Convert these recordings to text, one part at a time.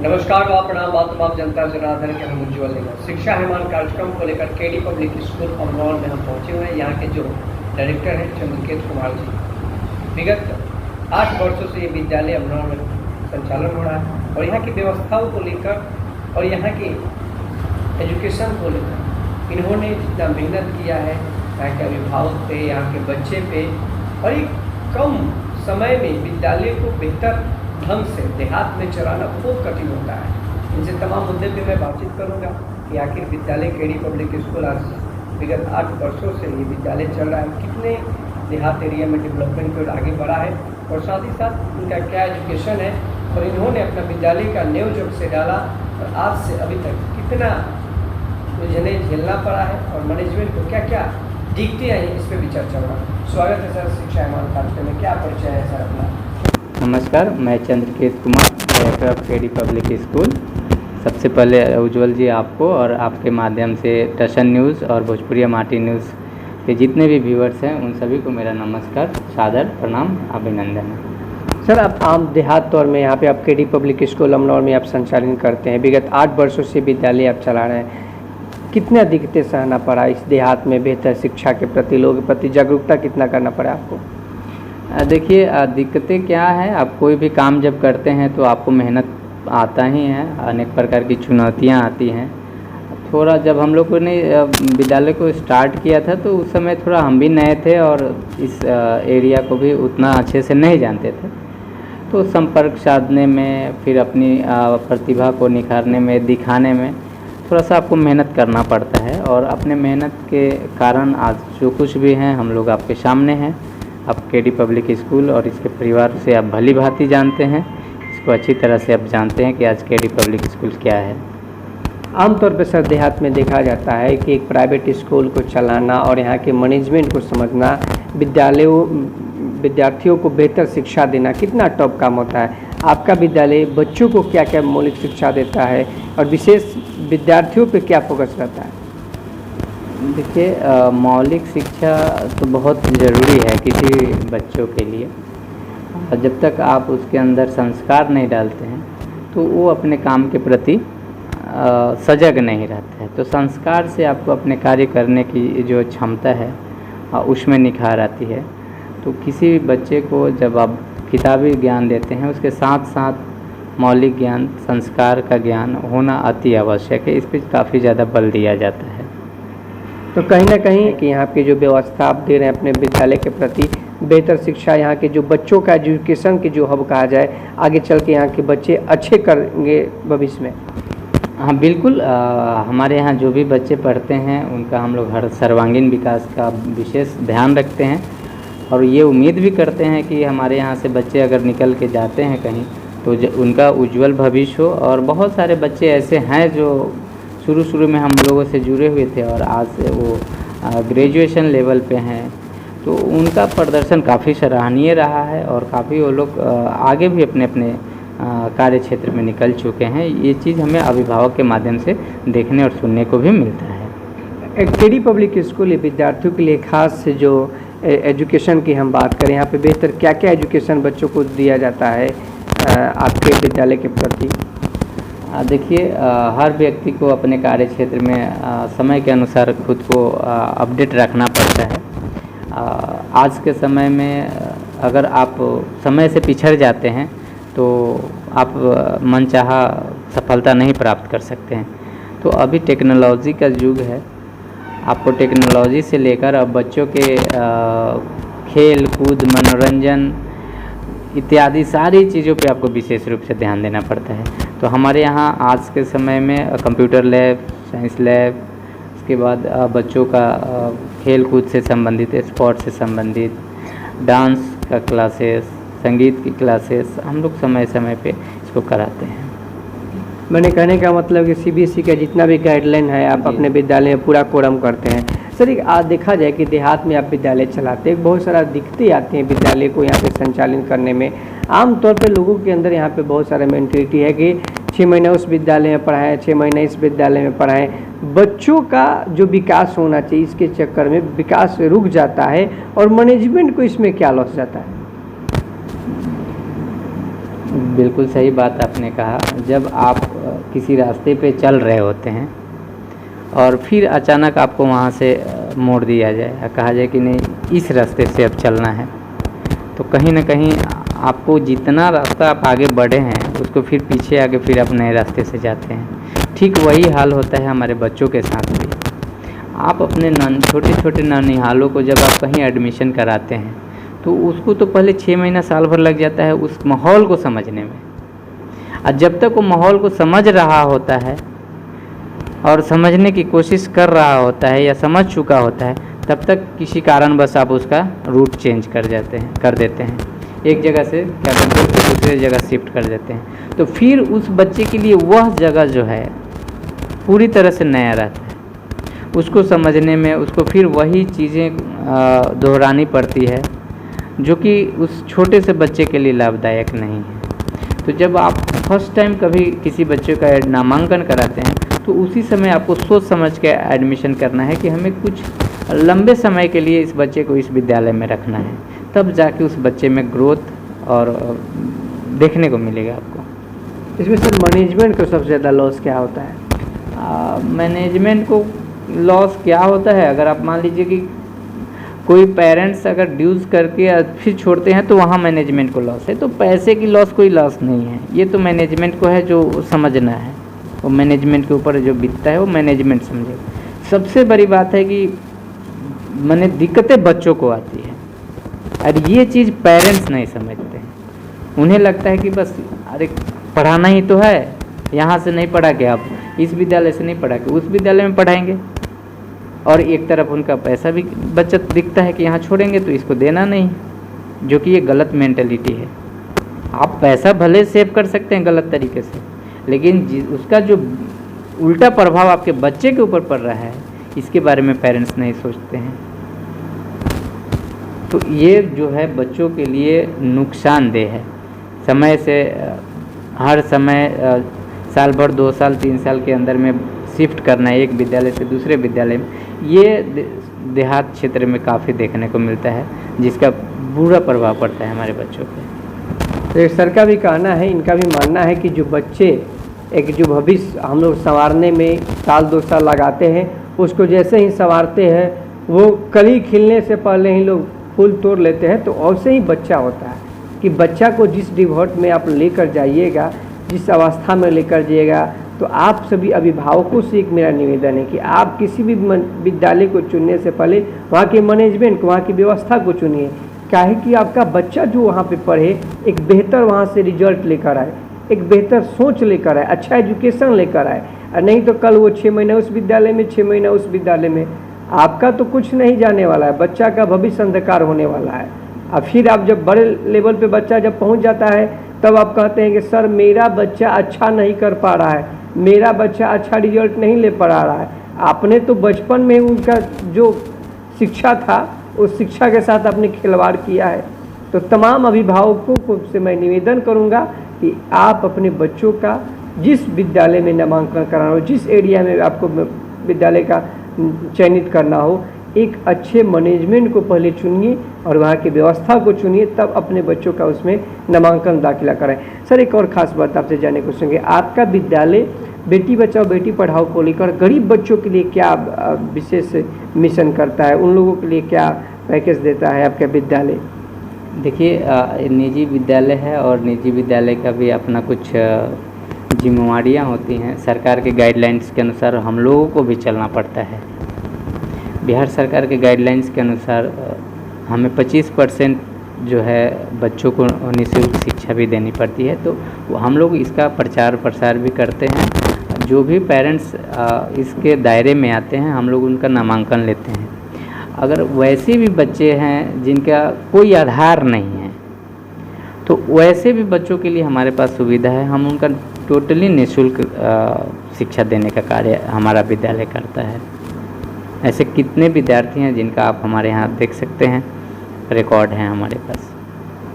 नमस्कार व प्रणाम बात तमाम जनता जनार्दन के हम उज्ज्वल निगम शिक्षा हिमान कार्यक्रम को लेकर केडी पब्लिक स्कूल अमनौर में हम पहुंचे हुए हैं। यहाँ के जो डायरेक्टर हैं चंद्रकेत कुमार जी, विगत 8 वर्षों से ये विद्यालय अमनौर में संचालन हो रहा है और यहाँ की व्यवस्थाओं को लेकर और यहाँ के एजुकेशन को लेकर इन्होंने जितना मेहनत किया है यहाँ के अभिभावक पे, यहाँ के बच्चे पे, और एक कम समय में विद्यालय को बेहतर ढंग से देहात में चलाना बहुत कठिन होता है। इनसे तमाम मुद्दे पे मैं बातचीत करूंगा कि आखिर विद्यालय केडी पब्लिक स्कूल आज विगत 8 वर्षों से ये विद्यालय चल रहा है, कितने देहात एरिया में डेवलपमेंट की ओर आगे बढ़ा है और साथ ही साथ उनका क्या एजुकेशन है और इन्होंने अपना विद्यालय का नींव जब से डाला और आज से अभी तक कितना उलझने झेलना पड़ा है और मैनेजमेंट को क्या क्या दिखते हैं, इस पर भी चर्चा होगा। स्वागत है सर शिक्षा हिमान कार्यक्रम में। क्या परिचय है सर अपना? नमस्कार, मैं Chandraket Kumar, director of KD public school. सबसे पहले उज्ज्वल जी आपको और आपके माध्यम से टशन न्यूज़ और भोजपुरिया माटी न्यूज़ के जितने भी व्यूअर्स हैं उन सभी को मेरा नमस्कार, सादर प्रणाम, अभिनंदन है। सर, आप आम देहात तौर में यहाँ पे आप केडी पब्लिक स्कूल अमनौर में आप संचालन करते हैं, विगत 8 वर्षों से विद्यालय आप चला रहे हैं, कितना दिक्कतें सहना पड़ा इस देहात में बेहतर शिक्षा के प्रति, लोगों के प्रति जागरूकता कितना करना पड़ा आपको? देखिए, दिक्कतें क्या हैं, आप कोई भी काम जब करते हैं तो आपको मेहनत आता ही है, अनेक प्रकार की चुनौतियां आती हैं। थोड़ा जब हम लोगों ने विद्यालय को स्टार्ट किया था तो उस समय थोड़ा हम भी नए थे और इस एरिया को भी उतना अच्छे से नहीं जानते थे, तो संपर्क साधने में, फिर अपनी प्रतिभा को निखारने में, दिखाने में थोड़ा सा आपको मेहनत करना पड़ता है और अपने मेहनत के कारण आज जो कुछ भी हैं हम लोग आपके सामने हैं। आप केडी पब्लिक स्कूल और इसके परिवार से आप भली भांति जानते हैं, इसको अच्छी तरह से आप जानते हैं कि आज केडी पब्लिक स्कूल क्या है। आमतौर पर सर देहात में देखा जाता है कि एक प्राइवेट स्कूल को चलाना और यहाँ के मैनेजमेंट को समझना, विद्यार्थियों को बेहतर शिक्षा देना कितना टफ काम होता है। आपका विद्यालय बच्चों को क्या क्या मौलिक शिक्षा देता है और विशेष विद्यार्थियों पे क्या फोकस रहता है? देखिए, मौलिक शिक्षा तो बहुत ज़रूरी है किसी बच्चों के लिए। जब तक आप उसके अंदर संस्कार नहीं डालते हैं तो वो अपने काम के प्रति सजग नहीं रहते हैं। तो संस्कार से आपको अपने कार्य करने की जो क्षमता है उसमें निखार आती है। तो किसी बच्चे को जब आप किताबी ज्ञान देते हैं उसके साथ साथ मौलिक ज्ञान, संस्कार का ज्ञान होना अति आवश्यक है। इस पर काफ़ी ज़्यादा बल दिया जाता है। तो कहीं ना कहीं कि यहाँ की जो व्यवस्था आप दे रहे हैं अपने विद्यालय के प्रति, बेहतर शिक्षा, यहाँ के जो बच्चों का एजुकेशन की जो हब कहा जाए, आगे चल के यहाँ के बच्चे अच्छे करेंगे भविष्य में? हाँ बिल्कुल, हमारे यहाँ जो भी बच्चे पढ़ते हैं उनका हम लोग हर सर्वांगीण विकास का विशेष ध्यान रखते हैं और ये उम्मीद भी करते हैं कि हमारे यहाँ से बच्चे अगर निकल के जाते हैं कहीं तो उनका उज्जवल भविष्य हो। और बहुत सारे बच्चे ऐसे हैं जो शुरू में हम लोगों से जुड़े हुए थे और आज से वो ग्रेजुएशन लेवल पे हैं, तो उनका प्रदर्शन काफ़ी सराहनीय रहा है और काफ़ी वो लोग आगे भी अपने अपने कार्य क्षेत्र में निकल चुके हैं। ये चीज़ हमें अभिभावक के माध्यम से देखने और सुनने को भी मिलता है। केडी पब्लिक स्कूल विद्यार्थियों के लिए खास जो एजुकेशन की हम बात करें, यहाँ पे बेहतर क्या क्या एजुकेशन बच्चों को दिया जाता है आपके विद्यालय के प्रति? देखिए, हर व्यक्ति को अपने कार्य क्षेत्र में समय के अनुसार खुद को अपडेट रखना पड़ता है। आज के समय में अगर आप समय से पिछड़ जाते हैं तो आप मनचाहा सफलता नहीं प्राप्त कर सकते हैं। तो अभी टेक्नोलॉजी का युग है, आपको टेक्नोलॉजी से लेकर अब बच्चों के खेल कूद, मनोरंजन इत्यादि सारी चीज़ों पे आपको विशेष रूप से ध्यान देना पड़ता है। तो हमारे यहाँ आज के समय में कंप्यूटर लैब, साइंस लैब, उसके बाद बच्चों का खेल कूद से संबंधित, स्पोर्ट्स से संबंधित, डांस का क्लासेस, संगीत की क्लासेस हम लोग समय समय पे इसको कराते हैं। मैंने कहने का मतलब कि सीबीएसई का जितना भी गाइडलाइन है आप अपने विद्यालय में पूरा कोरम करते हैं। सर, एक आज देखा जाए कि देहात में आप विद्यालय चलाते हैं, बहुत सारा दिक्कतें आती हैं विद्यालय को यहाँ पे संचालित करने में। आमतौर पे लोगों के अंदर यहाँ पे बहुत सारा मेंटलिटी है कि 6 महीने उस विद्यालय में पढ़ाएं, 6 महीने इस विद्यालय में पढ़ाएं। बच्चों का जो विकास होना चाहिए इसके चक्कर में विकास रुक जाता है और मैनेजमेंट को इसमें क्या लॉस जाता है? बिल्कुल सही बात आपने कहा। जब आप किसी रास्ते पे चल रहे होते हैं और फिर अचानक आपको वहाँ से मोड़ दिया जाए या कहा जाए कि नहीं इस रास्ते से अब चलना है, तो कहीं ना कहीं आपको जितना रास्ता आप आगे बढ़े हैं उसको फिर पीछे आके फिर आप नए रास्ते से जाते हैं। ठीक वही हाल होता है हमारे बच्चों के साथ भी। आप अपने छोटे छोटे ननिहालों को जब आप कहीं एडमिशन कराते हैं तो उसको तो पहले 6 महीना साल भर लग जाता है उस माहौल को समझने में। और जब तक वो माहौल को समझ रहा होता है और समझने की कोशिश कर रहा होता है या समझ चुका होता है, तब तक किसी कारणवश आप उसका रूट चेंज कर देते हैं, एक जगह से क्या करते हैं दूसरे जगह शिफ्ट कर देते हैं। तो फिर उस बच्चे के लिए वह जगह जो है पूरी तरह से नया रहता है। उसको समझने में उसको फिर वही चीज़ें दोहरानी पड़ती है जो कि उस छोटे से बच्चे के लिए लाभदायक नहीं है। तो जब आप फर्स्ट टाइम कभी किसी बच्चे का नामांकन कराते हैं तो उसी समय आपको सोच समझ के एडमिशन करना है कि हमें कुछ लंबे समय के लिए इस बच्चे को इस विद्यालय में रखना है, तब जाके उस बच्चे में ग्रोथ और देखने को मिलेगा आपको। इसमें सर मैनेजमेंट को सबसे ज़्यादा लॉस क्या होता है? मैनेजमेंट को लॉस क्या होता है, अगर आप मान लीजिए कि कोई पेरेंट्स अगर ड्यूज़ करके फिर छोड़ते हैं तो वहाँ मैनेजमेंट को लॉस है। तो पैसे की लॉस कोई लॉस नहीं है, ये तो मैनेजमेंट को है जो समझना है। वो मैनेजमेंट के ऊपर जो बीतता है वो मैनेजमेंट समझेगा। सबसे बड़ी बात है कि मैंने दिक्कतें बच्चों को आती है और ये चीज़ पेरेंट्स नहीं समझते हैं। उन्हें लगता है कि बस अरे पढ़ाना ही तो है, यहाँ से नहीं पढ़ा के आप इस विद्यालय से नहीं पढ़ा के उस विद्यालय में पढ़ाएंगे, और एक तरफ उनका पैसा भी बचत दिखता है कि यहाँ छोड़ेंगे तो इसको देना नहीं, जो कि ये गलत मेंटलिटी है। आप पैसा भले सेव कर सकते हैं गलत तरीके से, लेकिन उसका जो उल्टा प्रभाव आपके बच्चे के ऊपर पड़ रहा है इसके बारे में पेरेंट्स नहीं सोचते हैं। तो ये जो है बच्चों के लिए नुकसानदेह है। समय से हर समय साल भर 2 साल 3 साल के अंदर में शिफ्ट करना है एक विद्यालय से दूसरे विद्यालय में, ये देहात क्षेत्र में काफ़ी देखने को मिलता है, जिसका बुरा प्रभाव पड़ता है हमारे बच्चों पे। तो सर का भी कहना है, इनका भी मानना है कि जो बच्चे एक जो भविष्य हम लोग संवारने में साल 2 साल लगाते हैं, उसको जैसे ही संवारते हैं वो कली खिलने से पहले ही लोग फूल तोड़ लेते हैं। तो वैसे ही बच्चा होता है कि बच्चा को जिस डिवोट में आप लेकर जाइएगा, जिस अवस्था में लेकर जाइएगा, तो आप सभी अभिभावकों से एक मेरा निवेदन है कि आप किसी भी विद्यालय को चुनने से पहले वहाँ के मैनेजमेंट को, वहाँ की व्यवस्था को चुनिए। काहे कि आपका बच्चा जो वहाँ पे पढ़े एक बेहतर वहाँ से रिजल्ट लेकर आए, एक बेहतर सोच लेकर आए, अच्छा एजुकेशन लेकर आए। और नहीं तो कल वो 6 महीना उस विद्यालय में 6 महीना उस विद्यालय में, आपका तो कुछ नहीं जाने वाला है, बच्चा का भविष्य अंधकार होने वाला है। और फिर आप जब बड़े लेवल पे बच्चा जब पहुंच जाता है तब आप कहते हैं कि सर मेरा बच्चा अच्छा नहीं कर पा रहा है, मेरा बच्चा अच्छा रिजल्ट नहीं ले पा रहा है। आपने तो बचपन में उनका जो शिक्षा था उस शिक्षा के साथ आपने खिलवाड़ किया है। तो तमाम अभिभावकों को से मैं निवेदन करूंगा कि आप अपने बच्चों का जिस विद्यालय में नामांकन कराना हो, जिस एरिया में आपको विद्यालय का चयनित करना हो, एक अच्छे मैनेजमेंट को पहले चुनिए और वहाँ की व्यवस्था को चुनिए, तब अपने बच्चों का उसमें नामांकन दाखिला कराएं। सर एक और ख़ास बात आपसे जानने को चाहेंगे, आपका विद्यालय बेटी बचाओ बेटी पढ़ाओ को लेकर गरीब बच्चों के लिए क्या विशेष मिशन करता है, उन लोगों के लिए क्या पैकेज देता है आपका विद्यालय? देखिए निजी विद्यालय है और निजी विद्यालय का भी अपना कुछ जिम्मेवारियाँ होती हैं। सरकार के गाइडलाइंस के अनुसार हम लोगों को भी चलना पड़ता है। बिहार सरकार के गाइडलाइंस के अनुसार हमें 25% जो है बच्चों को निःशुल्क शिक्षा भी देनी पड़ती है। तो हम लोग इसका प्रचार प्रसार भी करते हैं। जो भी पेरेंट्स इसके दायरे में आते हैं हम लोग उनका नामांकन लेते हैं। अगर वैसे भी बच्चे हैं जिनका कोई आधार नहीं है तो वैसे भी बच्चों के लिए हमारे पास सुविधा है, हम उनका टोटली निःशुल्क शिक्षा देने का कार्य हमारा विद्यालय करता है। ऐसे कितने विद्यार्थी हैं जिनका आप हमारे यहाँ देख सकते हैं, रिकॉर्ड हैं हमारे पास।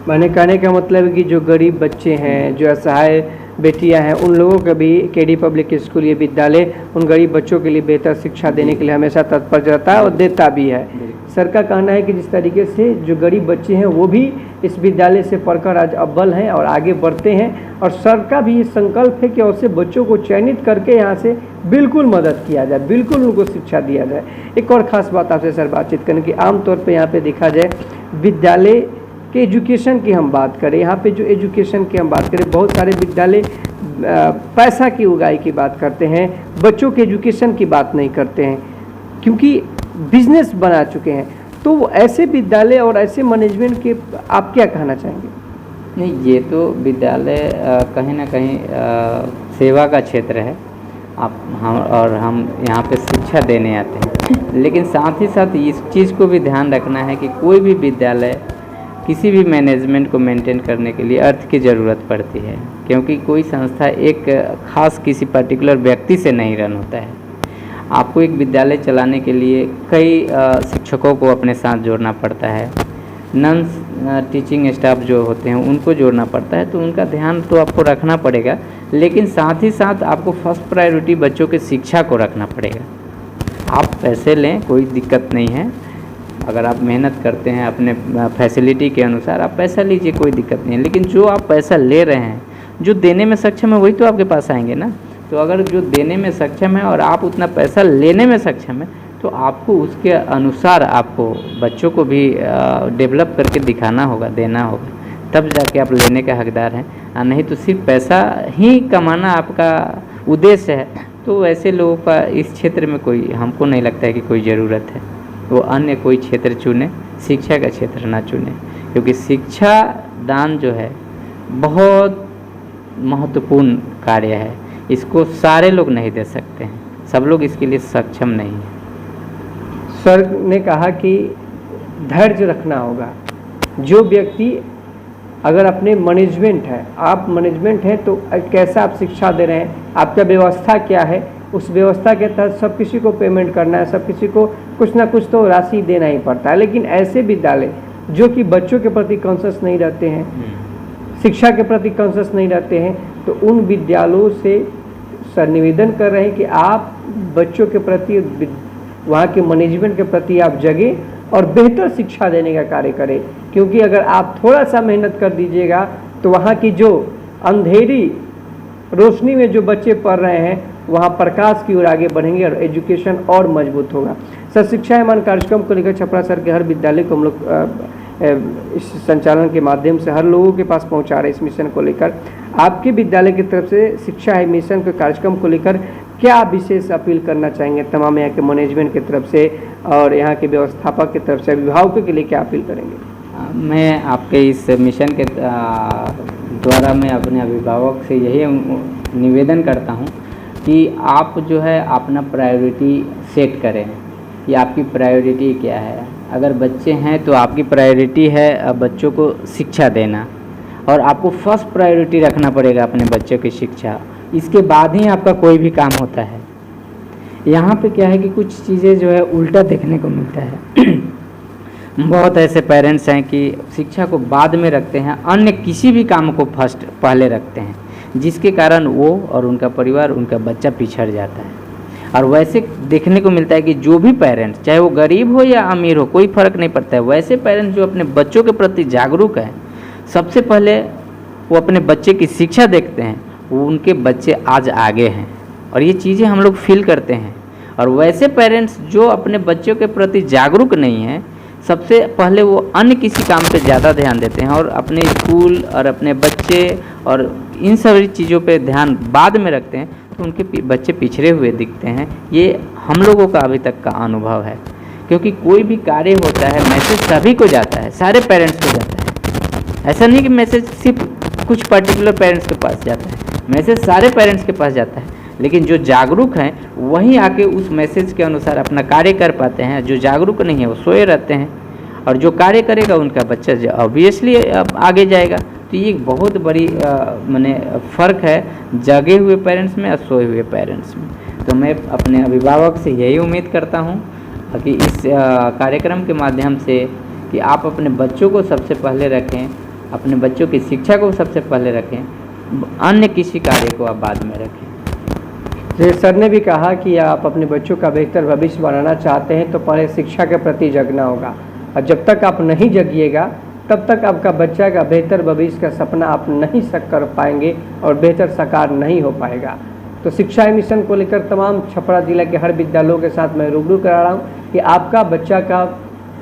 मैंने कहने का मतलब है कि जो गरीब बच्चे हैं, जो असहाय बेटियां हैं, उन लोगों का भी केडी पब्लिक स्कूल ये विद्यालय उन गरीब बच्चों के लिए बेहतर शिक्षा देने के लिए हमेशा तत्पर रहता है और देता भी है। सर का कहना है कि जिस तरीके से जो गरीब बच्चे हैं वो भी इस विद्यालय से पढ़कर आज अव्वल हैं और आगे बढ़ते हैं, और सर का भी ये संकल्प है कि उससे बच्चों को चयनित करके यहाँ से बिल्कुल मदद किया जाए, बिल्कुल उनको शिक्षा दिया जाए। एक और ख़ास बात आपसे सर बातचीत करें कि आमतौर पे यहाँ पे देखा जाए विद्यालय के एजुकेशन की हम बात करें, यहाँ पे जो एजुकेशन की हम बात करें, बहुत सारे विद्यालय पैसा की उगाही की बात करते हैं, बच्चों के एजुकेशन की बात नहीं करते हैं क्योंकि बिजनेस बना चुके हैं। तो ऐसे विद्यालय और ऐसे मैनेजमेंट के आप क्या कहना चाहेंगे? नहीं, ये तो विद्यालय कहीं ना कहीं सेवा का क्षेत्र है। हम यहाँ पे शिक्षा देने आते हैं, लेकिन साथ ही साथ इस चीज़ को भी ध्यान रखना है कि कोई भी विद्यालय किसी भी मैनेजमेंट को मेंटेन करने के लिए अर्थ की ज़रूरत पड़ती है, क्योंकि कोई संस्था एक खास किसी पर्टिकुलर व्यक्ति से नहीं रन होता है। आपको एक विद्यालय चलाने के लिए कई शिक्षकों को अपने साथ जोड़ना पड़ता है, नॉन टीचिंग स्टाफ जो होते हैं उनको जोड़ना पड़ता है, तो उनका ध्यान तो आपको रखना पड़ेगा, लेकिन साथ ही साथ आपको फर्स्ट प्रायोरिटी बच्चों की शिक्षा को रखना पड़ेगा। आप पैसे लें, कोई दिक्कत नहीं है, अगर आप मेहनत करते हैं अपने फैसिलिटी के अनुसार आप पैसा लीजिए, कोई दिक्कत नहीं है, लेकिन जो आप पैसा ले रहे हैं, जो देने में सक्षम है वही तो आपके पास आएंगे ना। तो अगर जो देने में सक्षम है और आप उतना पैसा लेने में सक्षम है, तो आपको उसके अनुसार आपको बच्चों को भी डेवलप करके दिखाना होगा, देना होगा, तब जाके आप लेने का हकदार हैं। नहीं तो सिर्फ पैसा ही कमाना आपका उद्देश्य है, तो ऐसे लोगों का इस क्षेत्र में कोई, हमको नहीं लगता है कि कोई ज़रूरत है। वो अन्य कोई क्षेत्र चुने, शिक्षा का क्षेत्र ना चुने, क्योंकि शिक्षा दान जो है बहुत महत्वपूर्ण कार्य है। इसको सारे लोग नहीं दे सकते हैं, सब लोग इसके लिए सक्षम नहीं है। सर ने कहा कि धैर्य रखना होगा। जो व्यक्ति अगर अपने मैनेजमेंट है, आप मैनेजमेंट हैं, तो कैसा आप शिक्षा दे रहे हैं, आपका व्यवस्था क्या है, उस व्यवस्था के तहत सब किसी को पेमेंट करना है, सब किसी को कुछ ना कुछ तो राशि देना ही पड़ता है। लेकिन ऐसे विद्यालय जो कि बच्चों के प्रति कॉन्शियस नहीं रहते हैं, शिक्षा के प्रति कॉन्शियस नहीं रहते हैं, तो उन विद्यालयों से सर निवेदन कर रहे हैं कि आप बच्चों के प्रति, वहाँ के मैनेजमेंट के प्रति आप जगें और बेहतर शिक्षा देने का कार्य करें। क्योंकि अगर आप थोड़ा सा मेहनत कर दीजिएगा तो वहाँ की जो अंधेरी रोशनी में जो बच्चे पढ़ रहे हैं वहाँ प्रकाश की ओर आगे बढ़ेंगे और एजुकेशन और मजबूत होगा। सर, शिक्षा एवं कार्यक्रम को लेकर छपरा सर के हर विद्यालय को हम लोग इस संचालन के माध्यम से हर लोगों के पास पहुँचा रहे हैं। इस मिशन को लेकर आपके विद्यालय की तरफ से शिक्षा है मिशन के कार्यक्रम को लेकर क्या विशेष अपील करना चाहेंगे तमाम यहाँ के मैनेजमेंट की तरफ से और यहाँ के व्यवस्थापक की तरफ से, अभिभावकों के लिए क्या अपील करेंगे? मैं आपके इस मिशन के द्वारा मैं अपने अभिभावक से यही निवेदन करता हूँ कि आप जो है अपना प्रायोरिटी सेट करें कि आपकी प्रायोरिटी क्या है। अगर बच्चे हैं तो आपकी प्रायोरिटी है बच्चों को शिक्षा देना, और आपको फर्स्ट प्रायोरिटी रखना पड़ेगा अपने बच्चों की शिक्षा, इसके बाद ही आपका कोई भी काम होता है। यहाँ पे क्या है कि कुछ चीज़ें जो है उल्टा देखने को मिलता है। बहुत ऐसे पेरेंट्स हैं कि शिक्षा को बाद में रखते हैं, अन्य किसी भी काम को फर्स्ट पहले रखते हैं, जिसके कारण वो और उनका परिवार, उनका बच्चा पिछड़ जाता है। और वैसे देखने को मिलता है कि जो भी पेरेंट्स, चाहे वो गरीब हो या अमीर हो, कोई फ़र्क नहीं पड़ता है, वैसे पेरेंट्स जो अपने बच्चों के प्रति जागरूक हैं, सबसे पहले वो अपने बच्चे की शिक्षा देखते हैं, वो उनके बच्चे आज आगे हैं, और ये चीज़ें हम लोग फील करते हैं। और वैसे पेरेंट्स जो अपने बच्चों के प्रति जागरूक नहीं हैं, सबसे पहले वो अन्य किसी काम पे ज़्यादा ध्यान देते हैं और अपने स्कूल और अपने बच्चे और इन सभी चीज़ों पे ध्यान बाद में रखते हैं, तो उनके बच्चे पिछड़े हुए दिखते हैं। ये हम लोगों का अभी तक का अनुभव है, क्योंकि कोई भी कार्य होता है मैसेज सभी को जाता है, सारे पेरेंट्स को जाता है। ऐसा नहीं कि मैसेज सिर्फ कुछ पर्टिकुलर पेरेंट्स के पास जाता है, मैसेज सारे पेरेंट्स के पास जाता है, लेकिन जो जागरूक हैं वहीं आके उस मैसेज के अनुसार अपना कार्य कर पाते हैं। जो जागरूक नहीं है वो सोए रहते हैं, और जो कार्य करेगा उनका बच्चा ऑब्वियसली आगे जाएगा। तो ये एक बहुत बड़ी माने फ़र्क है जगे हुए पेरेंट्स में और सोए हुए पेरेंट्स में। तो मैं अपने अभिभावक से यही उम्मीद करता हूँ कि इस कार्यक्रम के माध्यम से कि आप अपने बच्चों को सबसे पहले रखें, अपने बच्चों की शिक्षा को सबसे पहले रखें, अन्य किसी कार्य को आप बाद में रखें। जैसे सर ने भी कहा कि आप अपने बच्चों का बेहतर भविष्य बनाना चाहते हैं तो पहले शिक्षा के प्रति जगना होगा, और जब तक आप नहीं जगिएगा तब तक आपका बच्चा का बेहतर भविष्य का सपना आप नहीं कर पाएंगे और बेहतर साकार नहीं हो पाएगा। तो शिक्षा मिशन को लेकर तमाम छपरा जिला के हर विद्यालयों के साथ मैं रूबरू करा रहा हूँ कि आपका बच्चा का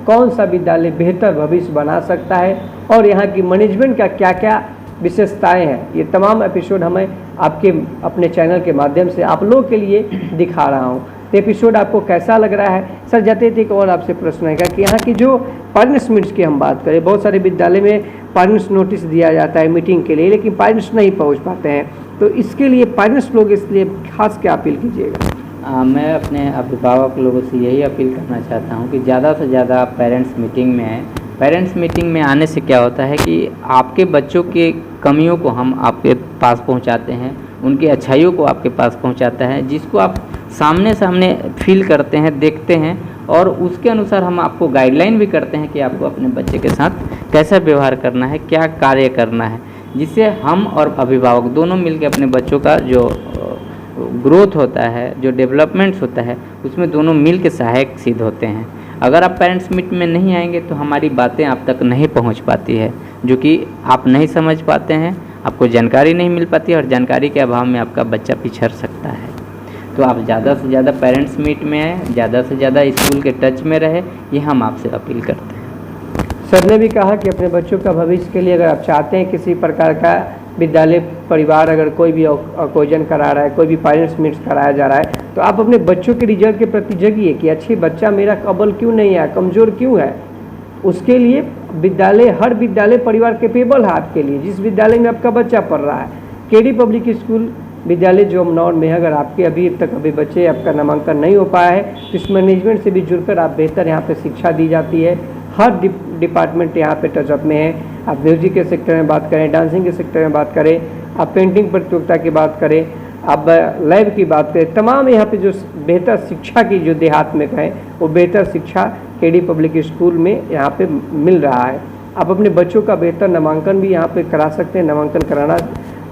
कौन सा विद्यालय बेहतर भविष्य बना सकता है और यहाँ की मैनेजमेंट का क्या क्या विशेषताएं हैं। ये तमाम एपिसोड हमें आपके अपने चैनल के माध्यम से आप लोगों के लिए दिखा रहा हूँ। तो एपिसोड आपको कैसा लग रहा है? सर जाते थे एक और आपसे प्रश्न है कि यहाँ की जो पनिशमेंट्स की हम बात करें, बहुत सारे विद्यालय में पेरेंट्स नोटिस दिया जाता है मीटिंग के लिए, लेकिन पेरेंट्स नहीं पहुँच पाते हैं, तो इसके लिए पेरेंट्स लोग इसलिए खास क्या अपील कीजिएगा? मैं अपने अभिभावक लोगों से यही अपील करना चाहता हूँ कि ज़्यादा से ज़्यादा पेरेंट्स मीटिंग में आएँ। पेरेंट्स मीटिंग में आने से क्या होता है कि आपके बच्चों के कमियों को हम आपके पास पहुंचाते हैं, उनकी अच्छाइयों को आपके पास पहुंचाता है, जिसको आप सामने सामने फील करते हैं, देखते हैं, और उसके अनुसार हम आपको गाइडलाइन भी करते हैं कि आपको अपने बच्चे के साथ कैसा व्यवहार करना है, क्या कार्य करना है, जिससे हम और अभिभावक दोनों मिलकर अपने बच्चों का जो ग्रोथ होता है, जो डेवलपमेंट्स होता है, उसमें दोनों मिल के सहायक सिद्ध होते हैं। अगर आप पेरेंट्स मीट में नहीं आएंगे तो हमारी बातें आप तक नहीं पहुंच पाती है, जो कि आप नहीं समझ पाते हैं, आपको जानकारी नहीं मिल पाती है, और जानकारी के अभाव में आपका बच्चा पिछड़ सकता है। तो आप ज़्यादा से ज़्यादा पेरेंट्स मीट में आए, ज़्यादा से ज़्यादा स्कूल के टच में रहे, ये हम आपसे अपील करते हैं। सर ने भी कहा कि अपने बच्चों का भविष्य के लिए अगर आप चाहते हैं किसी प्रकार का विद्यालय परिवार अगर कोई भी ऑकेजन करा रहा है, कोई भी पेरेंट्स मीट्स कराया जा रहा है, तो आप अपने बच्चों के रिजल्ट के प्रति जगिए कि अच्छे बच्चा मेरा अव्वल क्यों नहीं है, कमज़ोर क्यों है। उसके लिए विद्यालय, हर विद्यालय परिवार कैपेबल है आपके लिए। जिस विद्यालय में आपका बच्चा पढ़ रहा है, केडी पब्लिक स्कूल विद्यालय जो अमनौर में है, अगर आपके अभी तक बच्चे आपका नामांकन नहीं हो पाया है तो इस मैनेजमेंट से भी जुड़कर आप बेहतर यहाँ पे शिक्षा दी जाती है। हर डिपार्टमेंट यहाँ पे टचअप में है। आप म्यूजिक के सेक्टर में बात करें, डांसिंग के सेक्टर में बात करें, आप पेंटिंग प्रतियोगिता की बात करें, आप लैब की बात करें, तमाम यहाँ पे जो बेहतर शिक्षा की जो देहात में कहें वो बेहतर शिक्षा केडी पब्लिक स्कूल में यहाँ पे मिल रहा है। आप अपने बच्चों का बेहतर नामांकन भी यहाँ पे करा सकते हैं। नामांकन कराना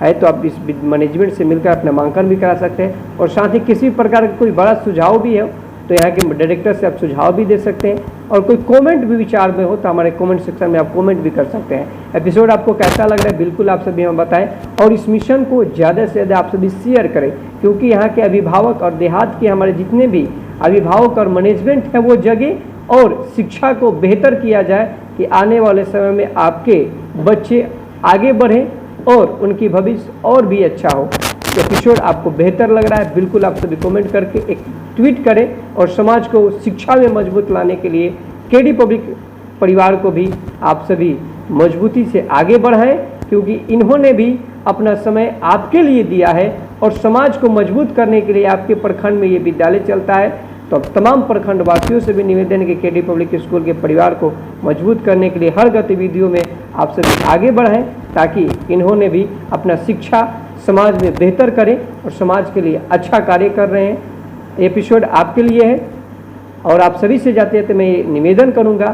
है तो आप इस मैनेजमेंट से मिलकर आप नामांकन भी करा सकते हैं, और साथ ही किसी प्रकार का कोई बड़ा सुझाव भी है तो यहाँ के डायरेक्टर से आप सुझाव भी दे सकते हैं, और कोई कमेंट भी विचार में हो तो हमारे कमेंट सेक्शन में आप कमेंट भी कर सकते हैं। एपिसोड आपको कैसा लग रहा है बिल्कुल आप सभी हमें बताएं, और इस मिशन को ज़्यादा से ज़्यादा आप सभी शेयर करें, क्योंकि यहाँ के अभिभावक और देहात के हमारे जितने भी अभिभावक और मैनेजमेंट हैं वो जगे और शिक्षा को बेहतर किया जाए कि आने वाले समय में आपके बच्चे आगे बढ़ें और उनकी भविष्य और भी अच्छा हो। एपिसोड आपको बेहतर लग रहा है बिल्कुल आप सभी कमेंट करके एक ट्वीट करें, और समाज को शिक्षा में मजबूत लाने के लिए केडी पब्लिक परिवार को भी आप सभी मजबूती से आगे बढ़ाएं, क्योंकि इन्होंने भी अपना समय आपके लिए दिया है और समाज को मजबूत करने के लिए आपके प्रखंड में ये विद्यालय चलता है। तो अब तमाम प्रखंड वासियों से भी निवेदन है कि केडी पब्लिक स्कूल के परिवार को मजबूत करने के लिए हर गतिविधियों में आप सभी आगे बढ़ें, ताकि इन्होंने भी अपना शिक्षा समाज में बेहतर करें और समाज के लिए अच्छा कार्य कर रहे हैं। एपिसोड आपके लिए है, और आप सभी से जाते जाते मैं ये निवेदन करूंगा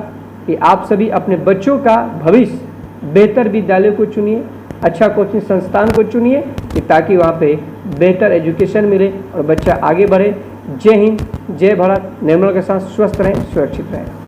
कि आप सभी अपने बच्चों का भविष्य बेहतर विद्यालय को चुनिए, अच्छा कोचिंग संस्थान को चुनिए, कि ताकि वहाँ पे बेहतर एजुकेशन मिले और बच्चा आगे बढ़े। जय हिंद, जय भारत। निर्मल के साथ स्वस्थ रहें, सुरक्षित रहें।